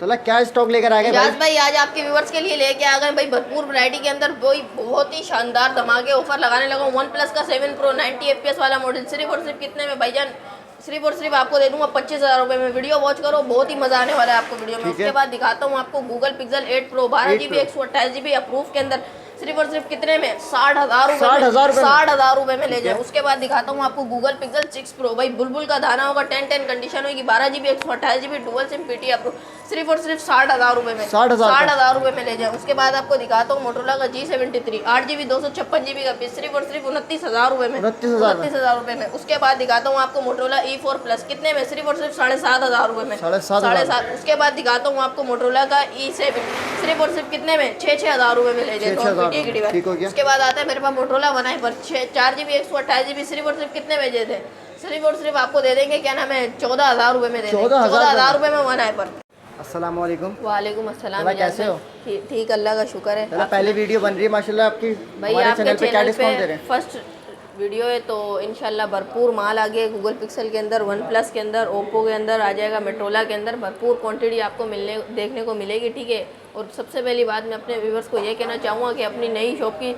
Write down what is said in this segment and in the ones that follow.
तो क्या स्टॉक लेकर आ गए भाई? भाई आज आपके व्यूवर्स के लिए लेके आ गए भाई भरपूर वैरायटी के अंदर वही बहुत ही शानदार धमाके ऑफर लगाने लगा। वन प्लस का 7 Pro 90 FPS वाला मॉडल सिर्फ और सिर्फ कितने में भाईजान? सिर्फ और सिर्फ आपको दे दूंगा 25,000 रुपये में। वीडियो वॉच करो, बहुत ही मजा आने वाला है आपको वीडियो में। उसके बाद दिखाता हूँ आपको Google pixel 8 Pro 12GB 128GB approve के अंदर सिर्फ और सिर्फ कितने में? 60,000 रुपये। 60,000 रुपये में ले जाए। उसके बाद दिखाता हूँ आपको गूगल पिक्सल 6 Pro भाई बुलबुल का दाना होगा, 1010 कंडीशन होगी, 12GB 128GB dual SIM PT approve सिर्फ और सिर्फ 60,000 रुपये में। 60,000 रुपये में ले जाए। उसके बाद आपको दिखाता हूँ मोटरोला का G73 8GB 256GB का पीस सिर्फ और सिर्फ 29,000 रुपये में। 29,000 रुपये में। उसके बाद दिखाता हूँ आपको मोटरोला E4 प्लस कितने में? सिर्फ और सिर्फ 7,500 रुपये में। 7,500। उसके बाद दिखाता हूँ आपको मोटरोला का E7 सिर्फ और सिर्फ कितने में? 6,000 रुपये में ले जाए। उसके बाद आता है मेरे पास मोटरोला बनाई पर 4GB 128GB सिर्फ और सिर्फ कितने में देते हैं? सिर्फ और सिर्फ आपको दे देंगे क्या नाम है 14,000 रुपये में दे देंगे। 14,000 रुपये में बनाए पर। अस्सलाम वालेकुम। वालेकुम अस्सलाम। कैसे हो? ठीक अल्लाह का शुक्र है। पहले वीडियो बन रही है माशाल्लाह आपकी। भाई आपके चैनल पे क्या डिस्काउंट दे रहे हैं? फर्स्ट वीडियो है तो इंशाल्लाह भरपूर माल आ गया। गूगल पिक्सल के अंदर, वन प्लस के अंदर, ओप्पो के अंदर आ जाएगा, मोटरोला के अंदर भरपूर क्वांटिटी आपको देखने को मिलेगी। ठीक है। और सबसे पहली बात मैं अपने व्यूवर्स को ये कहना चाहूँगा कि अपनी नई शॉप की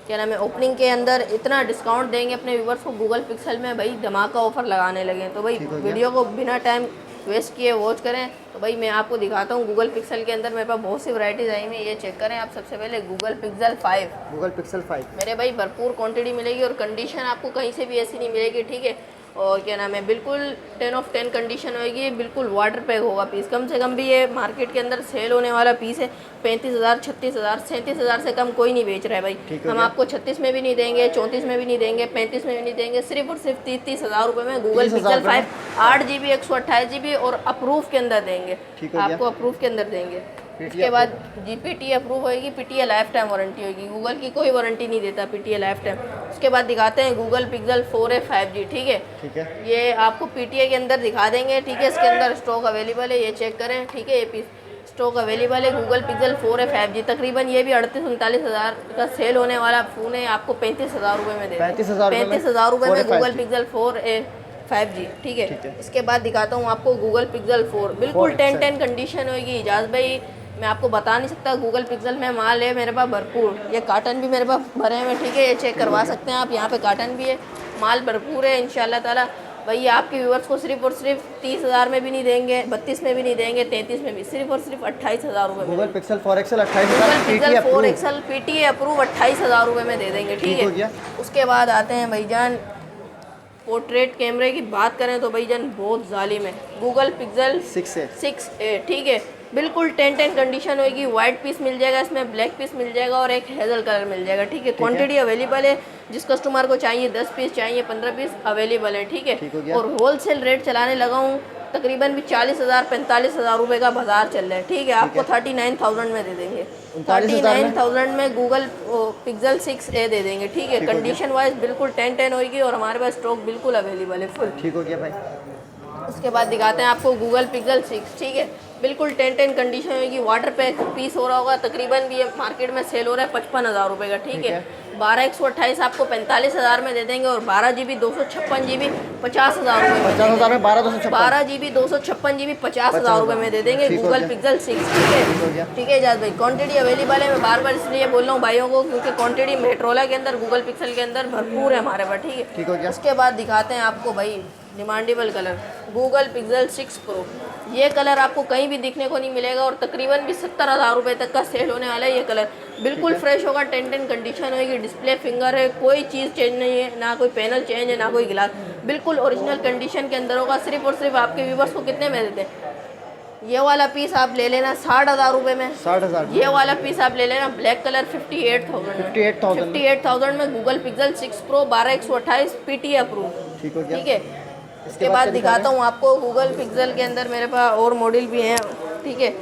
क्या नाम है ओपनिंग के अंदर इतना डिस्काउंट देंगे अपने व्यूवर्स को गूगल पिक्सल में भाई धमाका ऑफर लगाने लगे। तो भाई वीडियो को बिना टाइम वेस्ट किए वॉच करें। तो भाई मैं आपको दिखाता हूँ गूगल पिक्सल के अंदर मेरे पास बहुत सी वैरायटीज़ आई हुई। ये चेक करें आप सबसे पहले गूगल पिक्सल 5। गूगल पिक्सल 5 मेरे भाई भरपूर क्वांटिटी मिलेगी और कंडीशन आपको कहीं से भी ऐसी नहीं मिलेगी। ठीक है। और क्या नाम है बिल्कुल 10 of 10 कंडीशन होगी। बिल्कुल वाटर पैक होगा पीस। कम से कम भी ये मार्केट के अंदर सेल होने वाला पीस है 35,000 36,000 37,000 से कम कोई नहीं बेच रहा है भाई। हम आपको 36 में भी नहीं देंगे, 34 में भी नहीं देंगे, 35 में भी नहीं देंगे। सिर्फ और सिर्फ 30,000 रुपये में गूगल पिक्सल 5 8GB 128GB और अप्रूव के अंदर देंगे। आपको अप्रूव के अंदर देंगे। उसके बाद GPT अप्रूव होगी, PTA लाइफ टाइम वारंटी होगी। गूगल की कोई वारंटी नहीं देता PTA लाइफ टाइम। उसके बाद दिखाते हैं गूगल पिक्सल 4a 5G। ठीक है। ये आपको PTA के अंदर दिखा देंगे। ठीक है। इसके अंदर स्टॉक अवेलेबल है, ये चेक करें। ठीक है। ये पीस स्टॉक अवेलेबल है गूगल पिक्सल 4a 5G। तकरीबन ये भी 38-39,000 का सेल होने वाला फ़ोन है। आपको 35,000 रुपये में दे 35,000 रुपये में गूगल पिक्सल 4a 5G। ठीक है। इसके बाद दिखाता हूँ आपको गूगल पिक्सल 4 बिल्कुल 10-10 कंडीशन होगी। इजाज़ भाई मैं आपको बता नहीं सकता। गूगल पिक्सल में माल है मेरे पास भरपूर। ये कार्टन भी मेरे पास भरे हुए हैं। ठीक है। ये चेक करवा सकते हैं आप। यहाँ पे कार्टन भी है, माल भरपूर है इंशाल्लाह ताला। भाई आपके व्यूवर्स को सिर्फ और सिर्फ 30,000 में भी नहीं देंगे, 32 में भी नहीं देंगे, 33 में भी, सिर्फ और सिर्फ 28,000 रुपये में। Google pixel 4 XL 28,000 pixel 4 XL PTA approve 28,000 रुपये में दे देंगे। ठीक है। उसके बाद आते हैं भाईजान पोर्ट्रेट कैमरे की बात करें तो भाईजान बहुत जालिम है गूगल पिक्सल 6a। ठीक है। बिल्कुल 10-10 कंडीशन होगी। वाइट पीस मिल जाएगा, इसमें ब्लैक पीस मिल जाएगा और एक हेजल कलर मिल जाएगा। ठीक है। क्वांटिटी अवेलेबल है। जिस कस्टमर को चाहिए 10 पीस चाहिए 15 पीस अवेलेबल है। ठीक है। और होलसेल रेट चलाने लगा हूँ। तकरीबन भी 40,000 45,000 रुपये का बाजार चल रहा है। ठीक है। आपको 39,000 में दे देंगे। 39,000 में गूगल पिक्सल 6a दे देंगे। ठीक है। कंडीशन वाइज बिल्कुल 10-10 होगी और हमारे पास स्टॉक बिल्कुल अवेलेबल है फुल। ठीक हो गया भाई। उसके बाद दिखाते हैं आपको गूगल पिक्सल 6। ठीक है। बिल्कुल 10-10 कंडीशन होगी। वाटर पैक पीस हो रहा होगा। तकरीबन भी ये मार्केट में सेल हो रहा है 55,000 रुपये का। ठीक है। 12 128 आपको 45,000 में दे देंगे और 12GB 256GB 50,000 रुपये में। 50,000 में 12GB 256GB 50,000 रुपये में दे देंगे गूगल पिक्सल 6। ठीक है। ठीक है इजाज़ भाई क्वांटिटी अवेलेबल है। मैं बार बार इसलिए बोल रहा हूँ भाइयों को क्योंकि क्वांटिटी मोटरोला के अंदर गूगल पिक्सल के अंदर भरपूर है हमारे पास। ठीक है। उसके बाद दिखाते हैं आपको भाई demandable colour Google pixel 6 Pro। ये कलर आपको कहीं भी दिखने को नहीं मिलेगा और तकरीबन भी 70,000 रुपये तक का सेल होने वाला है। ये कलर बिल्कुल फ्रेश होगा। 10-10 कंडीशन होगी। डिस्प्ले फिंगर है, कोई चीज़ चेंज नहीं है, ना कोई पैनल चेंज है, ना कोई गिलास, बिल्कुल ओरिजिनल कंडीशन के अंदर होगा। सिर्फ और सिर्फ आपके व्यूवर्स को कितने में देते हैं? ये वाला पीस आप ले लेना 60,000 रुपये में। 60,000। ये वाला पीस आप ले लेना ब्लैक कलर 58,000 में Google pixel 6 Pro 12 128 PTA approve. ठीक है। इसके बाद दिखाता हूँ आपको गूगल पिक्सल के अंदर मेरे पास और मॉडल भी हैं। ठीक है।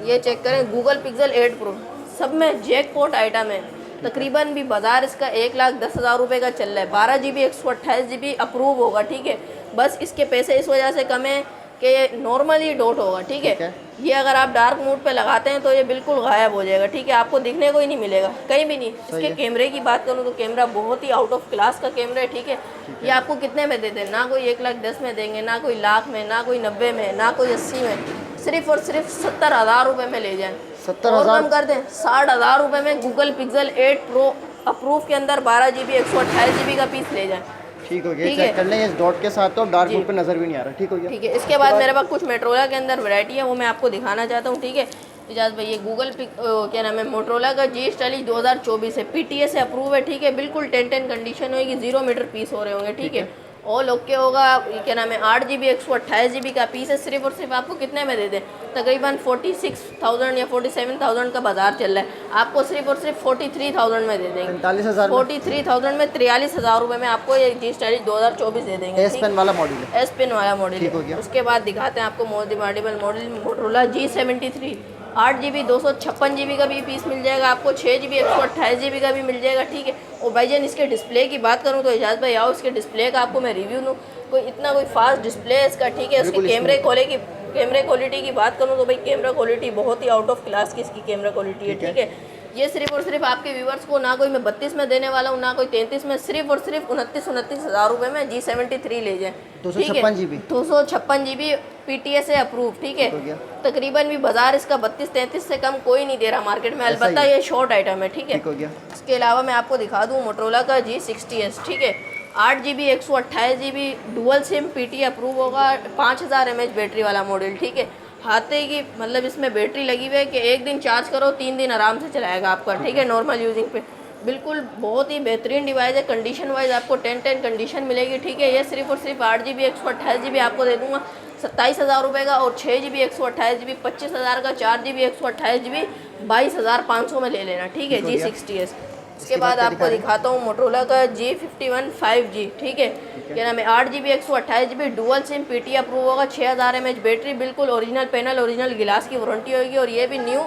ये चेक करें गूगल पिक्सल 8 Pro सब में जैकपॉट आइटम है। तकरीबन भी बाज़ार इसका 1,10,000 रुपये का चल रहा है। 12GB 128GB अप्रूव होगा। ठीक है। बस इसके पैसे इस वजह से कम है कि ये नॉर्मली डॉट होगा। ठीक है। ये अगर आप डार्क मोड पे लगाते हैं तो ये बिल्कुल गायब हो जाएगा। ठीक है। आपको दिखने को ही नहीं मिलेगा कहीं भी नहीं। इसके कैमरे की बात करूँ तो कैमरा बहुत ही आउट ऑफ क्लास का कैमरा है। ठीक है। ये आपको कितने में देते हैं? ना कोई 1,10,000 में देंगे, ना कोई लाख में, ना कोई 90 में, ना कोई 80 में। सिर्फ और सिर्फ 70,000 रुपये में ले जाएं। 70,000 और कम कर दें 60,000 रुपये में गूगल पिक्सल 8 प्रो अप्रूव के अंदर 12 GB 128 GB का पीस ले जाएं। ठीक हो गया, ठीक है। चेक कर लें इस डॉट के साथ तो डार्क जी। मोड पे नज़र भी नहीं आ रहा। ठीक हो गया। ठीक है, इसके बाद मेरे पास कुछ मोटरोला के अंदर वैरायटी है, वो मैं आपको दिखाना चाहता हूँ। ठीक है इजाज़ भाई, ये गूगल क्या नाम है, मोटरोला का जी स्टाइलिश 2024 है, PTA से अप्रूव है। ठीक है, बिल्कुल 10-10 कंडीशन होगी, 0 मीटर पीस हो रहे होंगे। ठीक है, ऑल ओके होगा। ये क्या नाम है, 8 GB 128 GB का पीस है। सिर्फ और सिर्फ आपको कितने में दे दें, तकरीबन 46,000 या 47,000 का बाजार चल रहा है, आपको सिर्फ और सिर्फ 43,000 में दे देंगे। 45,000 43,000 में 43,000 रुपये में आपको ये जी स्टाइलिश 2024 दे देंगे। एस पेन वाला मॉडल है। एस पेन वाला मॉडल ठीक हो गया। उसके बाद दिखाते हैं आपको model Motorola G73 8 GB 256 GB का भी पीस मिल जाएगा आपको, 6 GB 128 GB का भी मिल जाएगा। ठीक है, और भाईजान इसके डिस्प्ले की बात करूँ तो इजाज़ भाई आओ इसके डिस्प्ले का आपको मैं रिव्यू दूँ। कोई फास्ट डिस्प्ले है इसका। ठीक है, उसके कैमरे क्वालिटी की बात करूँ तो भाई कैमरा क्वालिटी बहुत ही आउट ऑफ क्लास की इसकी कैमरा क्वालिटी है। ठीक है, ये सिर्फ और सिर्फ आपके व्यूवर्स को ना कोई मैं 32 में देने वाला हूँ, ना कोई 33 में, सिर्फ और सिर्फ 29,000 रुपये में G73 ले जाएं। 256 GB 256 GB PTA से अप्रूव। ठीक है, हो गया। तकरीबन भी बाजार इसका 32-33 से कम कोई नहीं दे रहा मार्केट में, अलबत्ता ये शॉर्ट आइटम है। ठीक है, ठीक हो गया। इसके अलावा मैं आपको दिखा दूँ मोटरोला का G60s। ठीक है, 8 GB 128 GB dual SIM PTA approve होगा, 5000 mAh बैटरी वाला मॉडल। ठीक है, हाथे की मतलब इसमें बैटरी लगी हुई है कि एक दिन चार्ज करो 3 दिन आराम से चलाएगा आपका। ठीक है, नॉर्मल यूजिंग पे बिल्कुल बहुत ही बेहतरीन डिवाइस है। कंडीशन वाइज आपको 10-10 कंडीशन मिलेगी। ठीक है, ये सिर्फ और सिर्फ 8 GB 128 GB आपको दे दूंगा 27,000 रुपये का, और 6 GB 128 GB 25,000 का, 4 GB 128 GB 22,500 में ले लेना। ठीक है, G60s। इसके बाद आपको दिखाता हूँ मोटरोला का G51 5G। ठीक है, क्या नाम है, 8 GB 128 GB dual SIM PTA approve होगा, 6000 mAh बैटरी, बिल्कुल ओरिजिनल पैनल ओरिजिनल गिलास की वारंटी होगी। और ये भी न्यू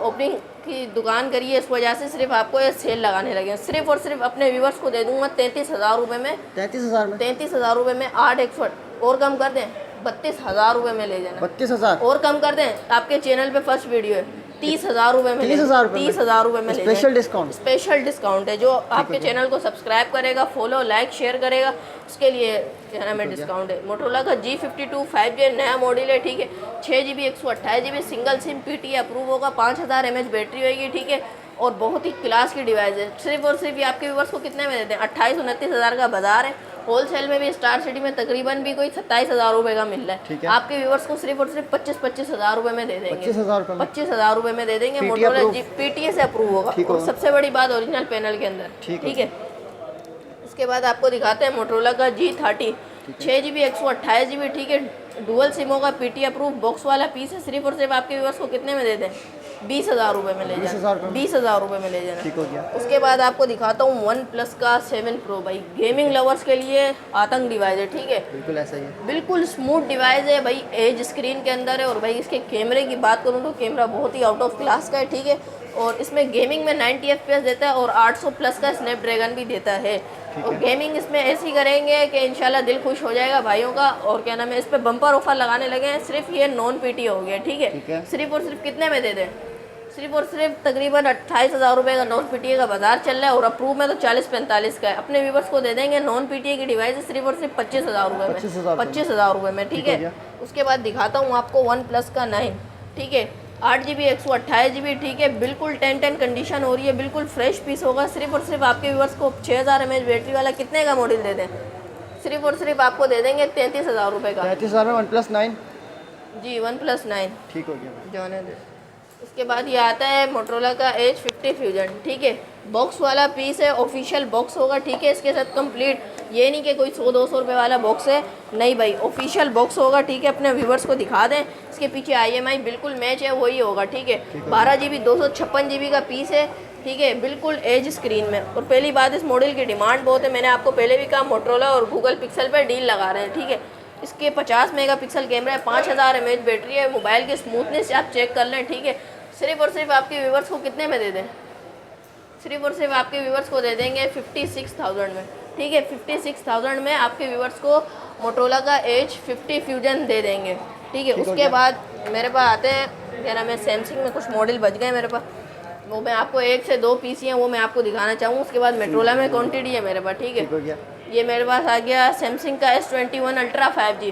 ओपनिंग की दुकान करी है, इस वजह से सिर्फ आपको ये सेल लगाने लगे हैं। सिर्फ और सिर्फ अपने व्यूवर्स को दे दूंगा 33,000 रुपये में। 33,000 रुपये में 8 और कम कर दें 32,000 रुपये में ले जाना। 32,000 और कम कर दें, आपके चैनल पे फर्स्ट वीडियो है 30,000 रुपये में। 30,000 रुपये में स्पेशल डिस्काउंट। स्पेशल डिस्काउंट है, जो आपके चैनल को सब्सक्राइब करेगा, फॉलो लाइक शेयर करेगा, उसके लिए क्या नाम है डिस्काउंट है। मोटरोला का G52 5G नया मॉडल है। ठीक है, 6 GB 128 GB single SIM PTA approve होगा, 5000 mAh बैटरी होगी। ठीक है, और बहुत ही क्लास की डिवाइस है। सिर्फ और सिर्फ ये आपके व्यूवर्स को कितने में देते हैं, 28-29,000 का बाजार है। होलसेल में भी स्टार सिटी में तकरीबन भी कोई 27,000 रुपये का मिल रहा है। आपके व्यूवर्स को सिर्फ और सिर्फ 25,000 रुपये में दे देंगे। 25,000 रुपये में दे देंगे। मोटरोला PTA से अप्रूव होगा, और सबसे बड़ी बात ओरिजिनल पैनल के अंदर। ठीक है, इसके बाद आपको दिखाते हैं मोटरोला का G30 6 GB 128 GB। ठीक है, डुअल सिमों का PTA अप्रूव बॉक्स वाला पीस है। सिर्फ और सिर्फ आपके व्यूवर्स को कितने में दे दें, 20,000 रुपये में ले जाना। 20,000 रुपये में ले जाना। ठीक हो गया। उसके बाद आपको दिखाता हूँ OnePlus का 7 Pro। भाई गेमिंग लवर्स के लिए आतंक डिवाइस है। ठीक है, बिल्कुल ऐसा ही है, बिल्कुल स्मूथ डिवाइस है भाई, एज स्क्रीन के अंदर है। और भाई इसके कैमरे की बात करूँ तो कैमरा बहुत ही आउट ऑफ क्लास का है। ठीक है, और इसमें गेमिंग में 90 FPS देता है, और 800 प्लस का स्नैपड्रैगन भी देता है। और गेमिंग इसमें ऐसी करेंगे कि इंशाल्लाह दिल खुश हो जाएगा भाइयों का। और क्या नाम है, इस पर बम्पर ऑफर लगाने लगे हैं। सिर्फ ये नॉन PTA हो गया। ठीक है, सिर्फ और सिर्फ कितने में दे दें, सिर्फ और सिर्फ तकरीबन 28,000 रुपये का नॉन PTA का बाजार चल रहा है, और अप्रूव में तो 40-45 का है। अपने व्यूवर्स को दे देंगे नॉन PTA की डिवाइस सिर्फ और सिर्फ 25,000 रुपये में। 25,000 रुपये में। ठीक है, उसके बाद दिखाता हूँ आपको OnePlus का 9। ठीक है, 8 GB 128 GB। ठीक है, बिल्कुल 10-10 कंडीशन हो रही है, बिल्कुल फ्रेश पीस होगा। सिर्फ और सिर्फ आपके व्यूवर्स को 6000 mAh बैटरी वाला कितने का मॉडल दे दें, सिर्फ और सिर्फ आपको दे देंगे 33,000 रुपये का। 33,000 में OnePlus 9 जी, OnePlus 9 ठीक हो गया। जाने दे। उसके बाद ये आता है मोटरोला का H50 फ्यूजन। ठीक है, बॉक्स वाला पीस है, ऑफिशियल बॉक्स होगा। ठीक है, इसके साथ कंप्लीट, ये नहीं कि कोई 100-200 रुपये वाला बॉक्स है, नहीं भाई, ऑफिशियल बॉक्स होगा। ठीक है, अपने व्यूवर्स को दिखा दें, इसके पीछे IMI बिल्कुल मैच है, वही होगा। ठीक है, 12 GB 256 GB का पीस है। ठीक है, बिल्कुल एज स्क्रीन में। और पहली बात, इस मॉडल की डिमांड बहुत है, मैंने आपको पहले भी कहा, मोटरोला और गूगल पिक्सल पर डील लगा रहे हैं। ठीक है, इसके 50 मेगापिक्सल कैमरा है, 5000 mAh बैटरी है, मोबाइल की स्मूथनेस आप चेक कर लें। ठीक है, सिर्फ और सिर्फ आपके व्यूवर्स को कितने में दे दें, सिर्फ और सिर्फ आपके व्यूवर्स को दे देंगे 56,000 में। ठीक है, 56,000 में आपके व्यूवर्स को मोटरोला का H50 फ्यूजन दे देंगे। ठीक है, उसके बाद मेरे पास आते हैं, क्या नाम है, सैमसंग में कुछ मॉडल बच गए मेरे पास, वो मैं आपको 1 से 2 पीस हैं, वो मैं आपको दिखाना चाहूँ। उसके बाद मोटरोला में क्वांटिटी है मेरे पास। ठीक है, ये मेरे पास आ गया सैमसंग का S21 Ultra 5G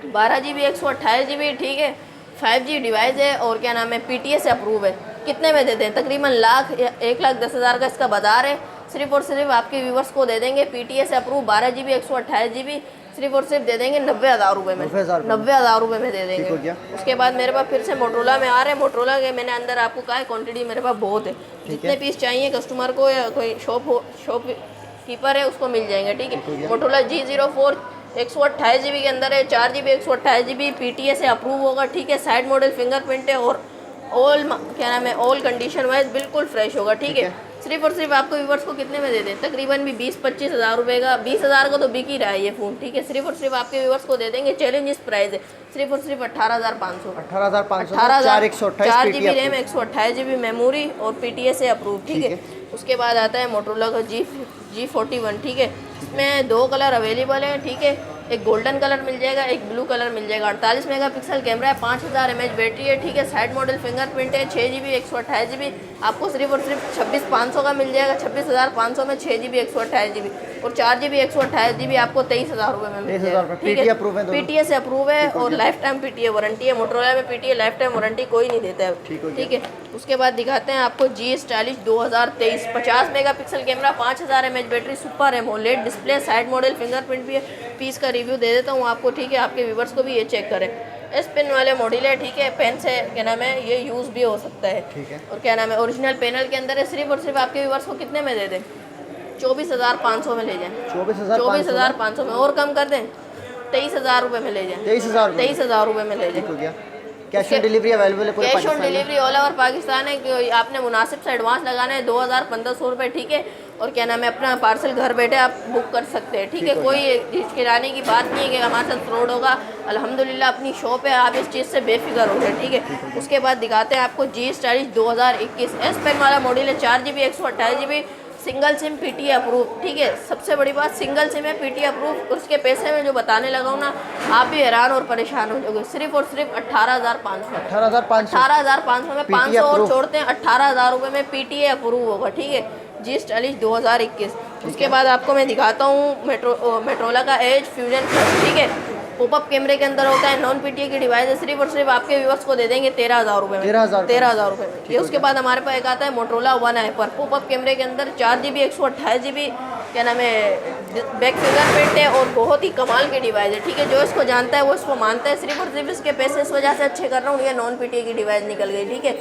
12 GB 128 GB। ठीक है, 5G डिवाइस है और क्या नाम है PTA से अप्रूव है। कितने में देते हैं? तकरीबन लाख या 1,10,000 का इसका बाजार है। सिर्फ और सिर्फ आपके व्यूवर्स को दे देंगे PTA से अप्रूव 12 GB 128 GB सिर्फ और सिर्फ दे देंगे 90,000 रुपये में। 90,000 रुपये में दे देंगे। उसके बाद मेरे पास फिर से मोटरोला में आ रहे हैं। मोटरोला के मैंने अंदर आपको कहा है क्वांटिटी मेरे पास बहुत है। जितने पीस चाहिए कस्टमर को या कोई शॉप कीपर है उसको मिल जाएंगे। ठीक है, मोटरोला G04 128 GB के अंदर है, 4 GB 128 GB PTA से अप्रूव होगा। ठीक है, साइड मॉडल फिंगरप्रिंट है और ऑल क्या नाम है ऑल कंडीशन वाइज बिल्कुल फ्रेश होगा। ठीक है, सिर्फ और सिर्फ आपको व्यूवर्स को कितने में दे दें? तकरीबन भी 20-25 हज़ार रुपये का, 20,000 का तो बिक ही रहा है ये फ़ोन। ठीक है, सिर्फ और सिर्फ आपके व्यूवर्स को दे देंगे। चैलेंज इस प्राइस है सिर्फ और सिर्फ 18,500। 4 GB रैम 128 GB मेमोरी और PTA से अप्रूव। ठीक है, उसके बाद आता है मोटरोला का G41। ठीक है, इसमें 2 कलर अवेलेबल हैं। ठीक है, एक गोल्डन कलर मिल जाएगा, एक ब्लू कलर मिल जाएगा। 48 मेगापिक्सल कैमरा है, 5000 mAh बैटरी है। ठीक है, साइड मॉडल फिंगरप्रिंट है, 6 GB 128 GB आपको सिर्फ और सिर्फ 26,500 का मिल जाएगा। 26,500 में 6 GB 128 GB और 4 GB 128 GB आपको 23,000 रुपये में मिल जाएगा। ठीक है, PTA से अप्रूव है और लाइफ टाइम PTA वारंटी है। मोटरोला में PTA लाइफ टाइम वारंटी कोई नहीं देता है। ठीक है, उसके बाद दिखाते हैं आपको G Stylish 2023 50 megapixel camera, 5000 mAh battery, super AMOLED display, side model fingerprint भी है। पीस का रिव्यू दे देता हूँ आपको। ठीक है, आपके व्यूवर्स को भी ये चेक करें। एस पेन वाले मॉडल है। ठीक है, पेन से क्या नाम है ये यूज़ भी हो सकता है। ठीक है, और क्या नाम है ओरिजिनल पैनल के अंदर है। सिर्फ और सिर्फ आपके व्यूवर्स को कितने में दे दें? 24,500 में ले जाएं। 24,500 में और कम कर दें, 23,000 रुपये में ले जाएं। 23,000 रुपये में ले जाएं। कैश ऑन डिलीवरी अवेलेबल है? Cash on delivery all over Pakistan है कि आपने मुनासिब से एडवांस लगाना है 2,000-1,500 रुपये। ठीक है, और क्या नाम है अपना पार्सल घर बैठे आप बुक कर सकते हैं। ठीक है, कोई हिचकिलाने की बात नहीं है कि हमारे साथ फ्रॉड होगा। अल्हम्दुलिल्लाह अपनी शॉप है, आप इस चीज़ से बेफिक्र हो गए। ठीक है, उसके बाद दिखाते हैं आपको G Stylish 2021 एस पेन वाला मॉडल है, 4 GB 128 GB single SIM PTA approve. ठीक है, सबसे बड़ी बात सिंगल सिम है PTA अप्रूव। उसके पैसे में जो बताने लगा हूँ ना आप भी हैरान और परेशान हो जाओगे। सिर्फ और सिर्फ 18,500 18,500 में 500 और छोड़ते हैं 18,000 रुपये में PTA अप्रूव होगा। ठीक है, G Stylish 2021। उसके बाद आपको मैं दिखाता हूँ मेट्रोला का एज फ्यूजन प्लस। ठीक है, पॉपअप कैमरे के अंदर होता है, नॉन PTA की डिवाइस है। सिर्फ और सिर्फ आपके व्यूवर्स को दे देंगे 13,000 रुपये में। 13,000 रुपये में। ये उसके बाद हमारे पास एक आता है मोटरोला One हाइपर पॉपअप कैमरे के अंदर, 4 GB 128 GB क्या नाम है बैक फिंगरप्रिंट है और बहुत ही कमाल की डिवाइस है। ठीक है, जो इसको जानता है वो इसको मानता है। सिर्फ और सिर्फ इसके पैसे इस वजह से अच्छे कर रहा हूँ, ये नॉन PTA की डिवाइस निकल गई। ठीक है,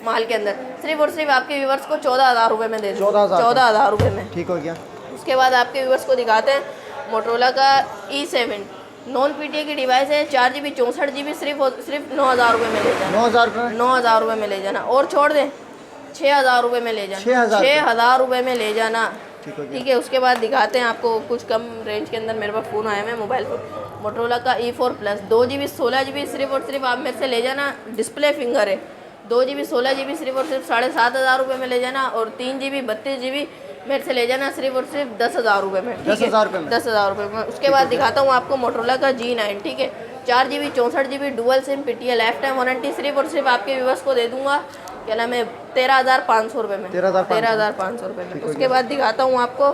माल के अंदर सिर्फ और सिर्फ आपके व्यूवर्स को 14,000 रुपये में दे दें। 14,000 रुपये में। ठीक हो गया। उसके बाद आपके व्यूवर्स को दिखाते हैं मोटरोला का E7 नॉन PTA की डिवाइस है, 4 GB 64 GB सिर्फ 9,000 रुपये में ले जाना। 9,000 रुपये में ले जाना और छोड़ दें 6,000 रुपये में ले जाना। 6,000 रुपये में ले जाना। ठीक है, उसके बाद दिखाते हैं आपको कुछ कम रेंज के अंदर मेरे पास फ़ोन आया है मोबाइल पर। मोटरोला का E4 प्लस 2 GB 16 GB सिर्फ और सिर्फ आप मेरे से ले जाना। डिस्प्ले फिंगर है, 2 GB 16 GB सिर्फ और सिर्फ 7,500 रुपये में ले जाना और 3 GB 32 GB मेरे से ले जाना सिर्फ और सिर्फ 10,000 रुपये में। 10,000 रुपये में। 10,000 रुपये में। उसके बाद दिखाता हूँ आपको मोटरोला का G9। ठीक है, 4 GB 64 GB dual SIM PTA life time warranty सिर्फ और सिर्फ आपके व्यूवर्स को दे दूंगा क्या नाम है 13,500 रुपये में। 13,500 रुपये में। उसके बाद दिखाता हूँ आपको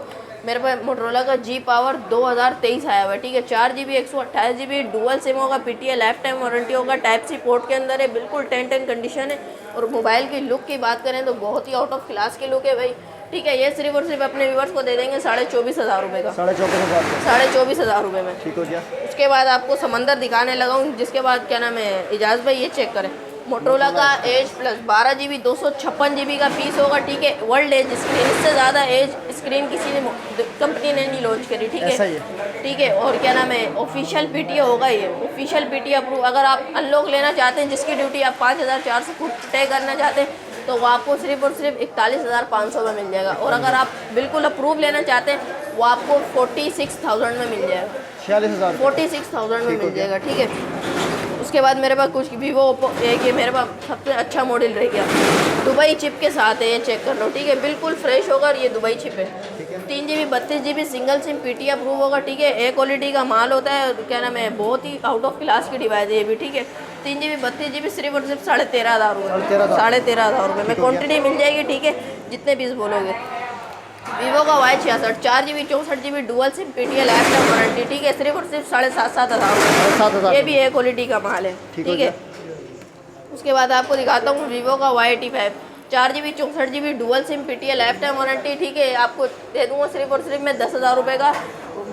मेरे पास मोटरोला का G Power 2023 आया हुआ है। ठीक है, 4 GB 128 GB डुअल सिम होगा, PTA लाइफ टाइम वारंटी होगा, टाइप सी पोर्ट के अंदर है, बिल्कुल 10-10 कंडीशन है। और मोबाइल की लुक की बात करें तो बहुत ही आउट ऑफ क्लास की लुक है भाई। ठीक है, ये सिर्फ और सिर्फ अपने व्यूवर्स को दे देंगे 24,500 रुपये का। 24,500 रुपये में। ठीक हो गया। उसके बाद आपको समंदर दिखाने लगा हूँ, जिसके बाद क्या नाम है इजाज़ भाई ये चेक करें। मोटरोला का एज प्लस 12 GB 256 GB का पीस होगा। ठीक है, वर्ल्ड एज स्क्रीन, इससे ज़्यादा एज स्क्रीन किसी ने कंपनी ने नहीं लॉन्च करी। ठीक है, ठीक है, और क्या नाम है ऑफिशियल PTA होगा, ये ऑफिशियल PTA अप्रूव। अगर आप अनलॉक लेना चाहते हैं जिसकी ड्यूटी आप 5,400 खुद तय करना चाहते हैं तो वो आपको सिर्फ और सिर्फ 41,500 में मिल जाएगा। और अगर आप बिल्कुल अप्रूव लेना चाहते हैं वो आपको 46,000 में मिल जाएगा। 46,000 में मिल जाएगा। ठीक है, उसके बाद मेरे पास कुछ वीवो एक ये मेरे पास सबसे अच्छा मॉडल रह गया, दुबई चिप के साथ है, ये चेक कर लो। ठीक है, बिल्कुल फ्रेश होगा और ये दुबई चिप है। 3 GB 32 GB single SIM PTA approve होगा। ठीक है, ए क्वालिटी का माल होता है, क्या नाम है बहुत ही आउट ऑफ क्लास की डिवाइस है ये भी। ठीक है, 3 GB 32 GB सिर्फ और सिर्फ 13,500 रुपये। 13,500 रुपये में क्वान्टिटी मिल जाएगी। ठीक है, जितने पीस बोलोगे। वीवो का Y66 4 GB 64 GB dual SIM PTA life time warranty. ठीक है, सिर्फ और सिर्फ 7,500 रुपये। ये भी ए क्वालिटी का माल है। ठीक है, उसके बाद आपको दिखाता हूँ वीवो का Y85 4GB 64GB dual SIM PTA life time warranty, ठीक है। आपको दे दूँगा सिर्फ और सिर्फ मैं 10,000 रुपये का,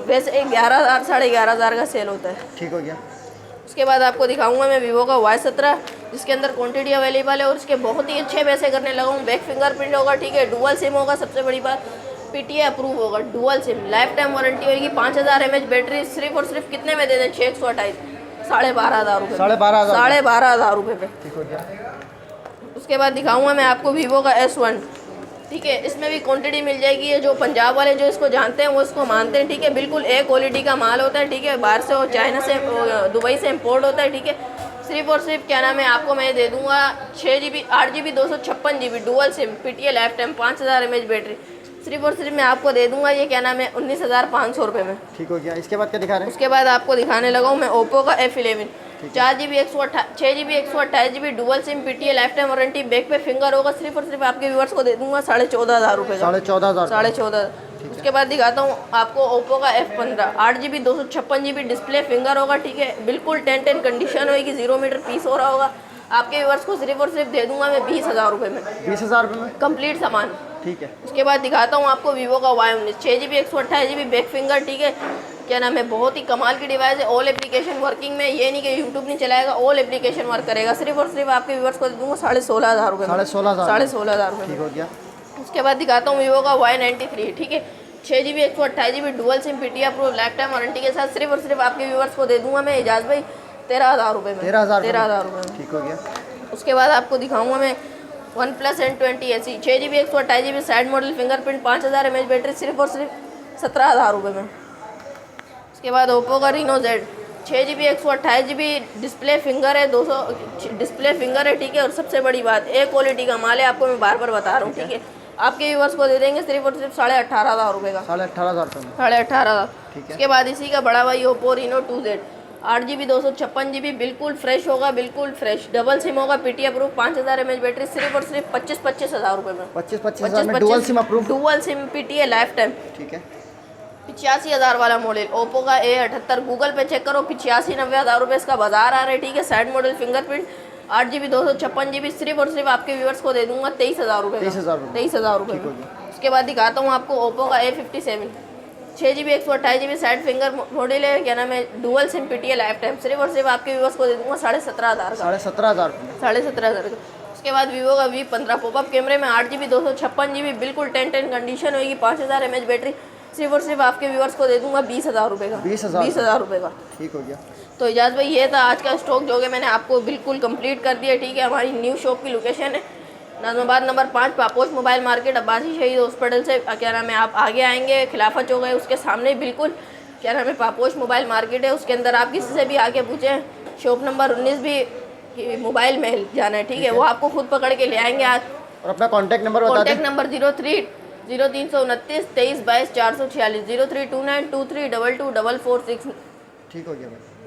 वैसे 11,000 11,500 का सेल होता है। ठीक हो गया। उसके बाद आपको दिखाऊंगा मैं वीवो का Y17 जिसके अंदर क्वांटिटी अवेलेबल है और इसके बहुत ही अच्छे पैसे करने लगा हूँ। बैक फिंगरप्रिंट होगा, ठीक है। डुअल सिम होगा, सबसे बड़ी बात PTA अप्रूव होगा, dual SIM, life time warranty होगी। 5000 mAh बैटरी, सिर्फ और सिर्फ कितने में दे दें? 628, 12,500 रुपये, 12,500 रुपये पे। ठीक हो गया। उसके बाद दिखाऊंगा मैं आपको वीवो का S1, ठीक है। इसमें भी क्वांटिटी मिल जाएगी। ये जो पंजाब वाले जो इसको जानते हैं वो इसको मानते हैं, ठीक है। बिल्कुल ए क्वालिटी का माल होता है, ठीक है। बाहर से और चाइना से, दुबई से इम्पोर्ट होता है, ठीक है। सिर्फ और सिर्फ क्या नाम है, आपको मैं दे दूंगा 6GB 8GB 256GB dual SIM PTA life time 5000 mAh battery, सिर्फ और सिर्फ मैं आपको दे दूंगा ये क्या नाम है 19,500 रुपये में। ठीक हो गया। इसके बाद क्या दिखा रहे हैं? उसके बाद आपको दिखाने लगा हूँ मैं ओप्पो का F11 4GB 6GB 128GB dual SIM PTA life time warranty, back पे फिंगर होगा। सिर्फ और सिर्फ आपके व्यूअर्स को दे दूंगा 14,500 रुपये का, 14,500। 14,500। उसके बाद दिखाता हूँ आपको ओप्पो का F15 8GB 256GB display, finger होगा, ठीक है। बिल्कुल 10-10 कंडीशन होगी, 0 मीटर पीस हो रहा होगा। आपके व्यूअर्स को सिर्फ और सिर्फ दे दूंगा मैं 20,000 रुपये में, 20,000 रुपये में कंप्लीट सामान। ठीक है। उसके बाद दिखाता हूँ आपको वीवो का Y19 6GB 128GB back finger, ठीक है। क्या नाम है, बहुत ही कमाल की डिवाइस है। ऑल एप्लीकेशन वर्किंग में, ये नहीं कि यूट्यूब नहीं चलाएगा, ऑल एप्लीकेशन वर्क करेगा। सिर्फ और सिर्फ आपके व्यूअर्स को दे दूँगा 16,500 रुपये, 16,500 रुपये। ठीक हो गया। उसके बाद दिखाता हूँ वीवो का Y93, ठीक है। 6GB 128GB dual SIM PTA approve life time warranty के साथ, सिर्फ और सिर्फ आपके व्यूअर्स को दे दूँगा मैं एजाज भाई 13,000 रुपये में, 13,000 रुपये में। ठीक हो गया। उसके बाद आपको दिखाऊंगा मैं OnePlus N20 SE 6GB 128GB side model, fingerprint, 5000 mAh battery, सिर्फ और सिर्फ 17,000 रुपये में। उसके बाद ओप्पो का Reno Z 6GB 128GB display, finger है 200 डिस्प्ले फिंगर है, ठीक है। और सबसे बड़ी बात ए क्वालिटी का माल है, आपको मैं बार बार बता रहा हूँ, ठीक है। आपके व्यूअर्स को दे देंगे सिर्फ और सिर्फ 18,500 रुपये का, 18,500 रुपये में, 18,500। ठीक है। उसके बाद इसी का बड़ा भाई Oppo Reno 2Z 8GB 256GB बिल्कुल फ्रेश होगा, बिल्कुल फ्रेश, डबल सिम होगा, PTA अप्रूव, 5000 mAh बैटरी, सिर्फ और सिर्फ 25,000 रुपये में, 25,000 में dual SIM approve, dual SIM PTA life time, ठीक है। 85,000 वाला मॉडल ओप्पो का A78, गूगल पे चेक करो 85-90,000 रुपये इसका बाजार आ रहा है, ठीक है। Side model, fingerprint, 8GB 256GB, सिर्फ और सिर्फ आपके व्यूअर्स को दे दूंगा 23,000 रुपये, 23,000 रुपये में। उसके बाद दिखाता हूँ आपको ओप्पो का A57 6GB 128GB side finger model है, क्या नाम है, dual SIM PTA life time, सिर्फ और सिर्फ आपके व्यूअर्स को दे दूंगा 17,500 का, 17,500 17,500 का। उसके बाद वीवो का V15 पॉपअप कैमरे में 8GB 256GB बिल्कुल 10-10 कंडीशन होगी, 5000 mAh बैटरी, सिर्फ और सिर्फ आपके व्यूअर्स को दे दूंगा 20,000 रुपये का, 20,000 रुपये का। ठीक हो गया। तो इजाज़ भाई ये था आज का स्टॉक जो कि मैंने आपको बिल्कुल कंप्लीट कर दिया, ठीक है। हमारी न्यू शॉप की लोकेशन है Nazimabad number 5 Paposh mobile market, Abbasi Shaheed hospital से क्या नाम है आप आगे आएंगे, खिलाफत चौक है उसके सामने बिल्कुल क्या नाम है पापोश मोबाइल मार्केट है, उसके अंदर आप किसी से भी आके पूछें। शॉप नंबर 19 भी मोबाइल में जाना है, ठीक है। वो आपको खुद पकड़ के ले आएंगे आज। और अपना कॉन्टैक्ट नंबर बता दें। Contact number 03 0329 23 22 446 0329 23 22 446। ठीक हो गया भाई।